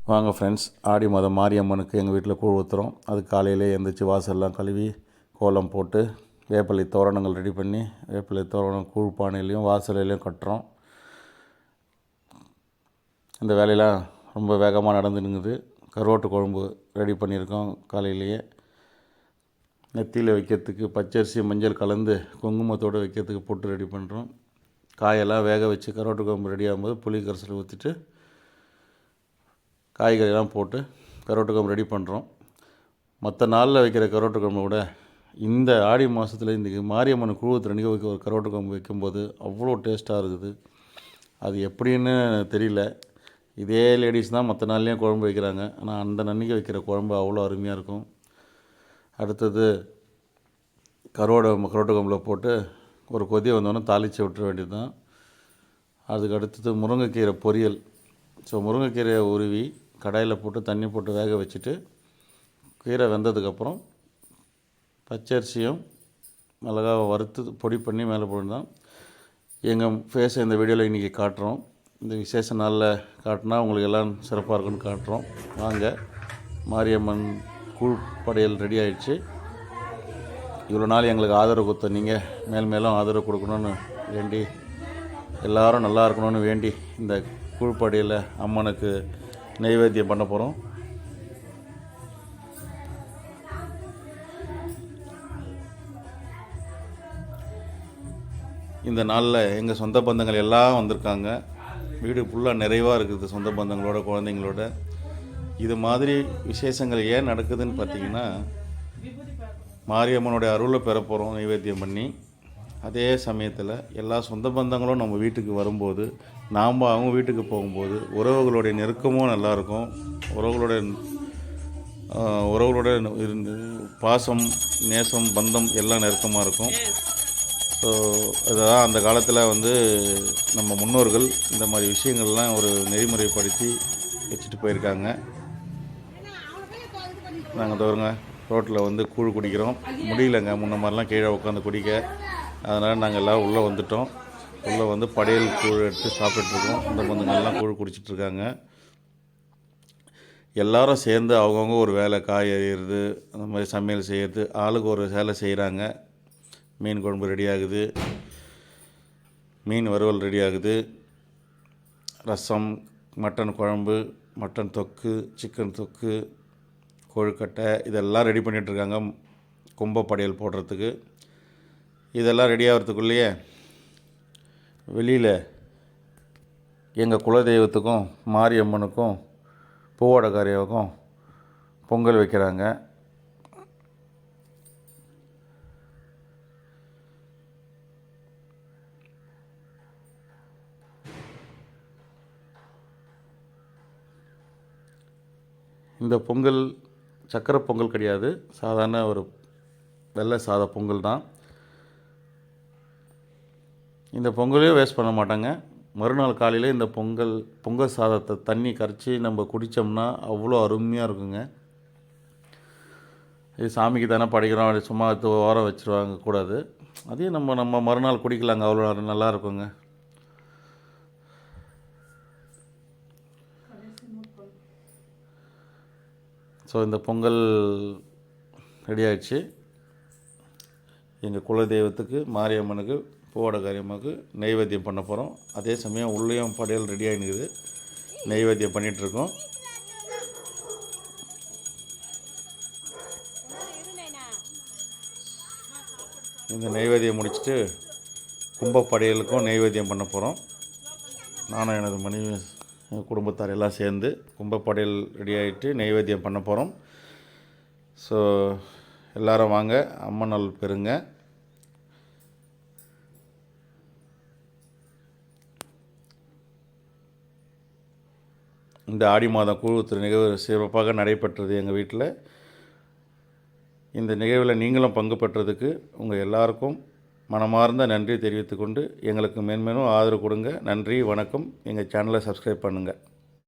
வாங்க ஃப்ரெண்ட்ஸ், ஆடி மாதம் மாரியம்மனுக்கு எங்கள் வீட்டில் கூழ் ஊற்றுறோம். அது காலையிலே எழுந்திரிச்சி வாசல்லாம் கழுவி கோலம் போட்டு வேப்பிலை தோரணங்கள் ரெடி பண்ணி வேப்பிலை தோரணம் கூழ் பானையிலையும் வாசலையும் கட்டுறோம். இந்த வேலையெல்லாம் ரொம்ப வேகமாக நடந்துனுங்குது. கருவாட்டு குழம்பு ரெடி பண்ணியிருக்கோம். காலையிலேயே நெத்தியில் வைக்கிறதுக்கு பச்சரிசி மஞ்சள் கலந்து குங்குமத்தோடு வைக்கிறதுக்கு பொட்டு ரெடி பண்ணுறோம். காயெல்லாம் வேக வச்சு கருவாட்டு குழம்பு ரெடி ஆகும்போது புளி கரைசல் ஊற்றிட்டு காய்கறியெல்லாம் போட்டு கருவாட்டு குழம்பு ரெடி பண்ணுறோம். மற்ற நாளில் வைக்கிற கருவாட்டு குழம்பை விட இந்த ஆடி மாதத்தில் இன்றைக்கி மாரியம்மன் கூழ் அன்றைக்கி வைக்க ஒரு கருவாட்டு குழம்பு வைக்கும்போது அவ்வளோ டேஸ்ட்டாக இருக்குது. அது எப்படின்னு தெரியல. இதே லேடிஸ் தான் மற்ற நாள்லேயும் குழம்பு வைக்கிறாங்க. ஆனால் அந்த அன்றைக்கி வைக்கிற குழம்பு அவ்வளோ அருமையாக இருக்கும். அடுத்தது கருவாட்டு குழம்புல போட்டு ஒரு கொதி வந்தோடனே தாளித்து விட்டுற வேண்டியது தான். அதுக்கு அடுத்தது முருங்கைக்கீரை பொரியல். முருங்கைக்கீரையை உருவி கடாயில் போட்டு தண்ணி போட்டு வேக வச்சுட்டு கீரை வெந்ததுக்கப்புறம் பச்சரிசியும் மிளகாவை வறுத்து பொடி பண்ணி மேலே போட்டுதான் எங்கள் ஃபேஸை இந்த வீடியோவில் இன்றைக்கி காட்டுறோம். இந்த விசேஷ நாளில் காட்டினா உங்களுக்கு எல்லாம் சிறப்பாக இருக்குன்னு காட்டுறோம். வாங்க, மாரியம்மன் கூழ் படையல் ரெடி ஆகிடுச்சு. இவ்வளோ நாள் எங்களுக்கு ஆதரவு கொடுத்த நீங்கள் மேலும் ஆதரவு கொடுக்கணுன்னு வேண்டி எல்லோரும் நல்லா இருக்கணும்னு வேண்டி இந்த கூழ் படையலை அம்மனுக்கு நைவேத்தியம் பண்ண போகிறோம். இந்த நாளில் எங்கள் சொந்த பந்தங்கள் எல்லாம் வந்திருக்காங்க. வீடு ஃபுல்லாக நிறைவாக இருக்குது சொந்த பந்தங்களோட குழந்தைங்களோட. இது மாதிரி விசேஷங்கள் ஏன் நடக்குதுன்னு பார்த்திங்கன்னா, மாரியம்மனுடைய அருளை பெற போகிறோம் நைவேத்தியம் பண்ணி. அதே சமயத்தில் எல்லா சொந்த பந்தங்களும் நம்ம வீட்டுக்கு வரும்போது நாம் அவங்க வீட்டுக்கு போகும்போது உறவுகளுடைய நெருக்கமும் நல்லாயிருக்கும். உறவுகளோட பாசம் நேசம் பந்தம் எல்லாம் நெருக்கமாக இருக்கும். ஸோ இதுதான் அந்த காலத்தில் நம்ம முன்னோர்கள் இந்த மாதிரி விஷயங்கள்லாம் ஒரு நெறிமுறைப்படுத்தி வச்சுட்டு போயிருக்காங்க. நாங்கள் தவிரங்க ரோட்டில் கூழ் குடிக்கிறோம். முடியலைங்க முன்ன மாதிரிலாம் கீழே உட்காந்து குடிக்க. அதனால் நாங்கள் எல்லாம் உள்ளே வந்துட்டோம். உள்ளே படையல் கூழ் எடுத்து சாப்பிட்டுருக்கோம். இந்த பந்தங்கள்லாம் கூழ் குடிச்சிட்ருக்காங்க. எல்லோரும் சேர்ந்து அவங்கவுங்க ஒரு வேலை, காய் எறிகிறது, அந்த மாதிரி சமையல் செய்கிறது, ஆளுக்கு ஒரு வேலை செய்கிறாங்க. மீன் குழம்பு ரெடி ஆகுது, மீன் வறுவல் ரெடி ஆகுது, ரசம், மட்டன் குழம்பு, மட்டன் தொக்கு, சிக்கன் தொக்கு, கொழுக்கட்டை இதெல்லாம் ரெடி பண்ணிகிட்ருக்காங்க கும்ப படையல் போடுறதுக்கு. இதெல்லாம் ரெடி ஆகிறதுக்குள்ளேயே வெளியில் எங்கள் குலதெய்வத்துக்கும் மாரியம்மனுக்கும் பூவோடக்காரியாவுக்கும் பொங்கல் வைக்கிறாங்க. இந்த பொங்கல் சக்கரை பொங்கல் கிடையாது, சாதாரண ஒரு வெள்ளை சாத பொங்கல் தான். இந்த பொங்கலையும் வேஸ்ட் பண்ண மாட்டாங்க. மறுநாள் காலையில் இந்த பொங்கல் சாதத்தை தண்ணி கரைச்சி நம்ம குடித்தோம்னா அவ்வளோ அருமையாக இருக்குங்க. இது சாமிக்கு தானே படைக்கிறோம், சும்மா ஓரம் வச்சுருவாங்க கூடாது. அதையும் நம்ம மறுநாள் குடிக்கலாங்க, அவ்வளோ நல்லா இருக்குங்க. ஸோ இந்த பொங்கல் ரெடி ஆகிடுச்சு. எங்கள் குலதெய்வத்துக்கு மாரியம்மனுக்கு பூவோடக்காரியம்மாவுக்கு நைவேத்தியம் பண்ண போகிறோம். அதே சமயம் உள்ளேயும் படையல் ரெடி ஆகினுக்குது, நைவேத்தியம் பண்ணிகிட்ருக்கோம். இந்த நைவேத்தியம் முடிச்சுட்டு கும்ப படையலுக்கும் நைவேத்தியம் பண்ண போகிறோம். நானும் எனது மனைவி குடும்பத்தார் எல்லாம் சேர்ந்து கும்ப படையல் ரெடி ஆகிட்டு நைவேத்தியம் பண்ண போகிறோம். ஸோ எல்லோரும் வாங்க, அம்மன் அருள் பெறுங்க. இந்த ஆடி மாதம் கூழ் ஊத்துற நிகழ்வு சிறப்பாக நடைபெற்றது எங்கள் வீட்டில். இந்த நிகழ்வில் நீங்களும் பங்கு பெற்றதுக்கு உங்கள் எல்லாருக்கும் மனமார்ந்த நன்றி தெரிவித்துக்கொண்டு எங்களுக்கு மேன்மேலும் ஆதரவு கொடுங்க. நன்றி, வணக்கம். எங்கள் சேனலை சப்ஸ்கிரைப் பண்ணுங்கள்.